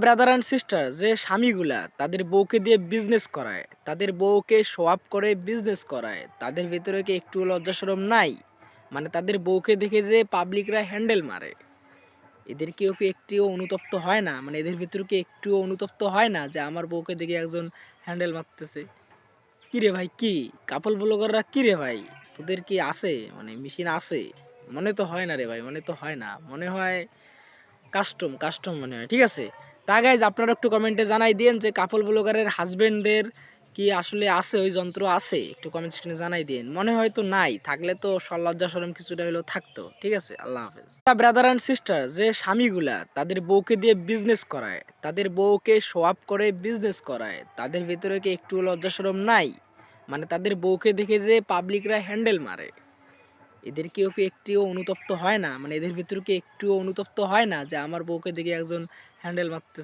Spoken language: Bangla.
ব্রাদার অ্যান্ড সিস্টার, যে স্বামীগুলা তাদের বউকে দিয়ে বিজনেস করায়, তাদের বউকে শো আপ করে বিজনেস করায়, তাদের ভেতরে কি একটু লজ্জা শরম নাই? মানে তাদের বউকে দেখে যে পাবলিকরা হ্যান্ডেল মারে, এদের কেউ কি একটুও অনুতপ্ত হয় না? মানে এদের ভিতরে কি একটুও অনুতপ্ত হয় না যে আমার বউকে দেখে একজন হ্যান্ডেল মারতেছে? কি রে ভাই, কি কাপল ব্লগাররা কি রে ভাই, তোদের কি আছে মানে মেশিন আছে? মনে তো হয় না রে ভাই, মনে তো হয় না, মনে হয় কাস্টম কাস্টম মনে হয়। ঠিক আছে, তা গাইজ আপনারা একটু কমেন্টে জানাই দিন যে কাপল ব্লগারের হাজবেন্ডদের কি আসলে আছে, ওই যন্ত্র আছে? একটু কমেন্ট সেকশনে জানাই দিন। মনে হয় তো নাই, থাকলে তো লজ্জা শরম কিছুটা হলেও থাকতো। ঠিক আছে, আল্লাহ হাফেজ। ব্রাদার অ্যান্ড সিস্টার, যে স্বামীগুলা তাদের বউকে দিয়ে বিজনেস করায়, তাদের বউকে শো আপ করে বিজনেস করায়, তাদের ভিতরে কি একটু লজ্জা শরম নাই? মানে তাদের বউকে দেখে যে পাবলিকরা হ্যান্ডেল মারে, এদের কেউ কি একটুও অনুতপ্ত হয় না? মানে এদের ভিতরে কি একটুও অনুতপ্ত হয় না যে আমার বউকে দেখে একজন হ্যান্ডেল মারতেছে?